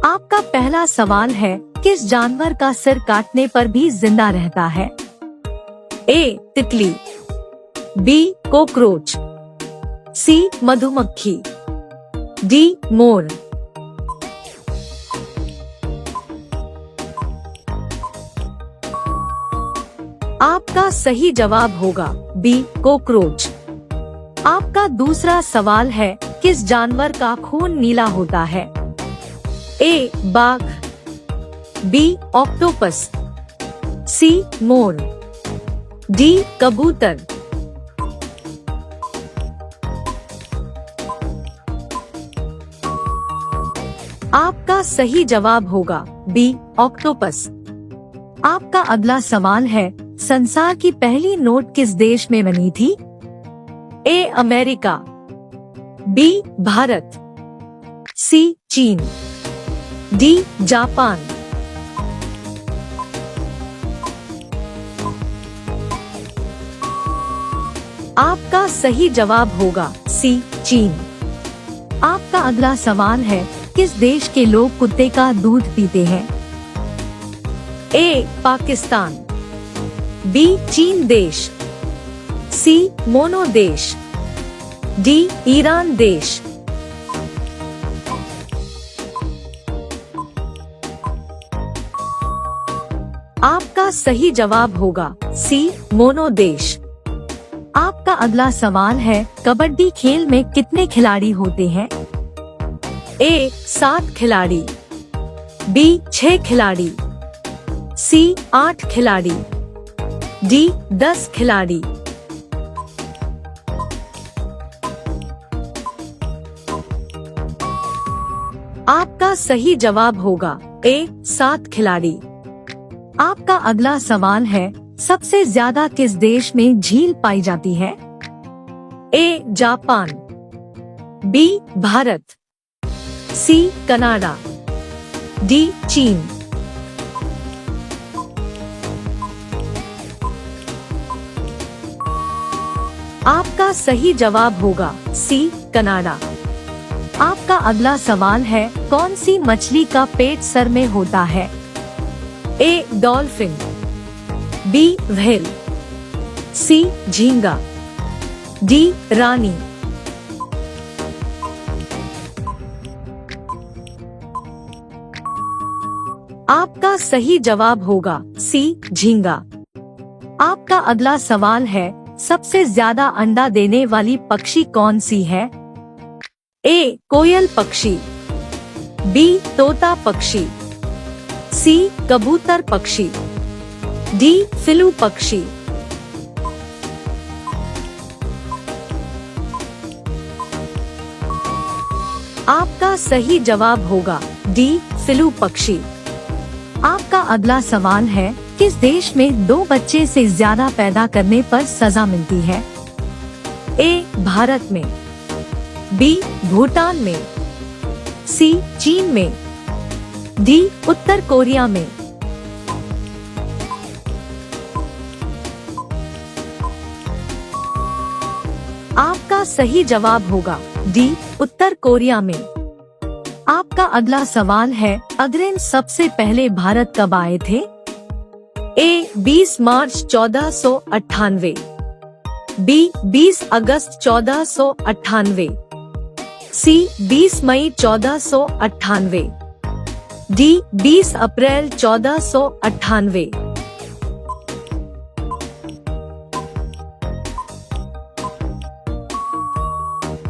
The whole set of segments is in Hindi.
आपका पहला सवाल है, किस जानवर का सिर काटने पर भी जिंदा रहता है? ए. तितली, बी. कॉकरोच, सी. मधुमक्खी, डी. मोर। आपका सही जवाब होगा बी. कॉकरोच। आपका दूसरा सवाल है, किस जानवर का खून नीला होता है? ए. बाघ, बी. ऑक्टोपस, सी. मोर, डी. कबूतर। आपका सही जवाब होगा बी. ऑक्टोपस। आपका अगला सवाल है, संसार की पहली नोट किस देश में बनी थी? A. America, B. Bharat, C. चीन, डी. जापान। आपका सही जवाब होगा सी. चीन। आपका अगला सवाल है, किस देश के लोग कुत्ते का दूध पीते हैं? ए. पाकिस्तान, बी. चीन देश, सी. मोनो देश, डी. ईरान देश। आपका सही जवाब होगा सी. मोनो देश। आपका अगला सवाल है, कबड्डी खेल में कितने खिलाड़ी होते हैं? ए. 7 खिलाड़ी, बी. 6 खिलाड़ी, सी. 8 खिलाड़ी, डी. 10 खिलाड़ी। आपका सही जवाब होगा ए. 7 खिलाड़ी। आपका अगला सवाल है, सबसे ज्यादा किस देश में झील पाई जाती है? A. Japan, B. Bharat, C. Canada, D. चीन। आपका सही जवाब होगा सी. कनाडा। आपका अगला सवाल है, कौन सी मछली का पेट सर में होता है? A. Dolphin, B. Whale, C. झींगा, डी. रानी। आपका सही जवाब होगा सी. झींगा। आपका अगला सवाल है, सबसे ज्यादा अंडा देने वाली पक्षी कौन सी है? ए. कोयल पक्षी, बी. तोता पक्षी, सी. कबूतर पक्षी, डी. फिलू पक्षी। आपका सही जवाब होगा डी. फिलू पक्षी। आपका अगला सवाल है, किस देश में 2 बच्चे से ज्यादा पैदा करने पर सजा मिलती है? ए. भारत में, बी. भूटान में, सी. चीन में, डी. उत्तर कोरिया में। आपका सही जवाब होगा डी. उत्तर कोरिया में। आपका अगला सवाल है, अग्रसेन सबसे पहले भारत कब आए थे? ए. 20 मार्च 1498, बी. 20 अगस्त 1498, सी. 20 मई 1498, डी. 20 अप्रैल 1498।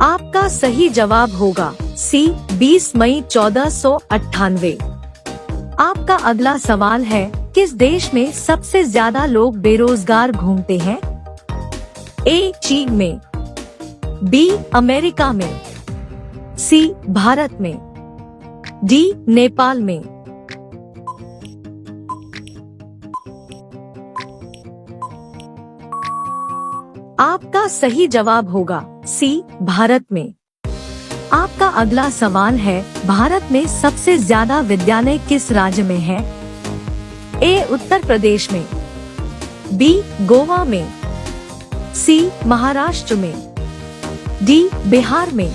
आपका सही जवाब होगा सी. 20 मई 1498। आपका अगला सवाल है, किस देश में सबसे ज्यादा लोग बेरोजगार घूमते हैं? ए. चीन में, बी. अमेरिका में, सी. भारत में, डी. नेपाल में। आपका सही जवाब होगा सी. भारत में। आपका अगला सवाल है, भारत में सबसे ज्यादा विद्यालय किस राज्य में है? ए. उत्तर प्रदेश में, बी. गोवा में, सी. महाराष्ट्र में, डी. बिहार में।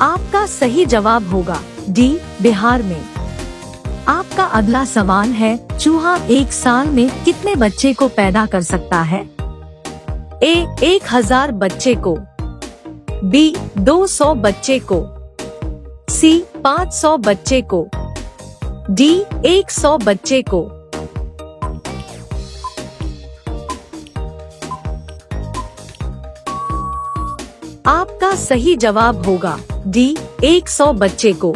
आपका सही जवाब होगा डी, बिहार में। आपका अगला सवाल है, चूहा एक साल में कितने बच्चे को पैदा कर सकता है? ए, 1000 बच्चे को, बी, 200 बच्चे को, सी, 500 बच्चे को, डी, 100 बच्चे को। आपका सही जवाब होगा डी, 100 बच्चे को।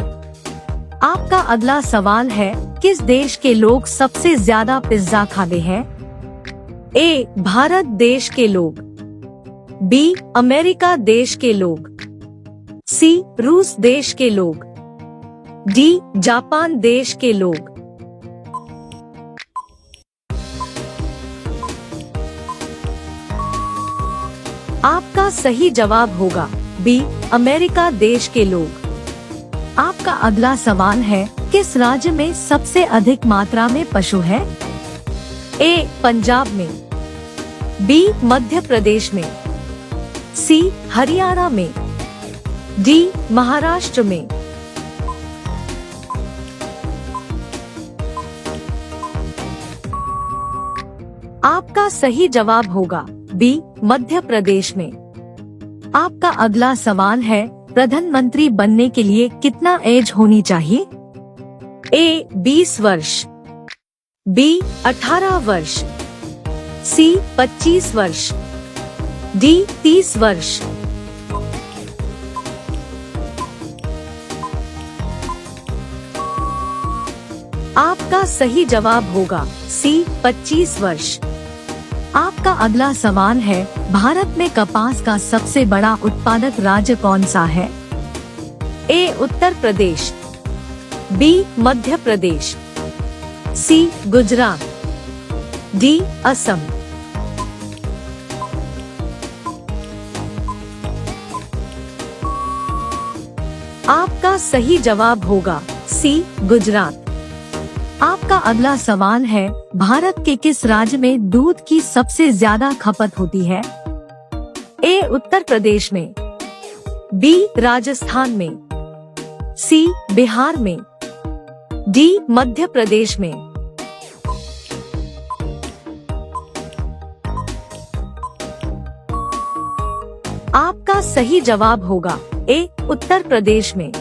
आपका अगला सवाल है, किस देश के लोग सबसे ज्यादा पिज्जा खाते हैं? ए, भारत देश के लोग, बी, अमेरिका देश के लोग, सी, रूस देश के लोग, डी, जापान देश के लोग। आपका सही जवाब होगा बी, अमेरिका देश के लोग। आपका अगला सवाल है, किस राज्य में सबसे अधिक मात्रा में पशु है? ए, पंजाब में, बी, मध्य प्रदेश में, सी, हरियाणा में, डी, महाराष्ट्र में। आपका सही जवाब होगा बी, मध्य प्रदेश में। आपका अगला सवाल है, प्रधानमंत्री बनने के लिए कितना एज होनी चाहिए? ए, 20 वर्ष, बी, 18 वर्ष, सी, 25 वर्ष, डी, 30 वर्ष। आपका सही जवाब होगा सी, 25 वर्ष। आपका अगला सवाल है, भारत में कपास का सबसे बड़ा उत्पादक राज्य कौन सा है? ए, उत्तर प्रदेश, बी, मध्य प्रदेश, सी, गुजरात, डी, असम। आपका सही जवाब होगा सी, गुजरात। आपका अगला सवाल है, भारत के किस राज्य में दूध की सबसे ज्यादा खपत होती है? ए, उत्तर प्रदेश में, बी, राजस्थान में, सी, बिहार में, डी, मध्य प्रदेश में। आपका सही जवाब होगा ए, उत्तर प्रदेश में।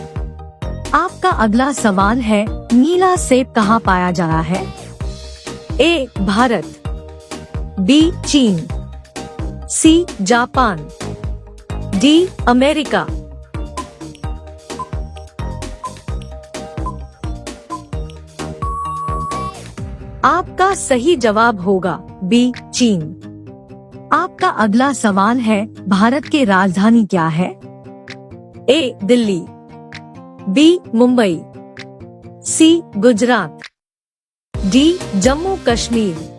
आपका अगला सवाल है, नीला सेब कहाँ पाया जा रहा है? ए, भारत, बी, चीन, सी, जापान, डी, अमेरिका। आपका सही जवाब होगा बी, चीन। आपका अगला सवाल है, भारत की राजधानी क्या है? ए, दिल्ली, बी, मुंबई, सी, गुजरात, डी, जम्मू कश्मीर।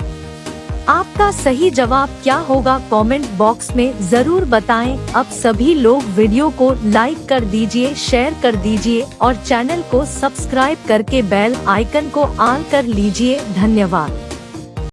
आपका सही जवाब क्या होगा कमेंट बॉक्स में जरूर बताएं। अब सभी लोग वीडियो को लाइक कर दीजिए, शेयर कर दीजिए और चैनल को सब्सक्राइब करके बेल आइकन को ऑन कर लीजिए। धन्यवाद।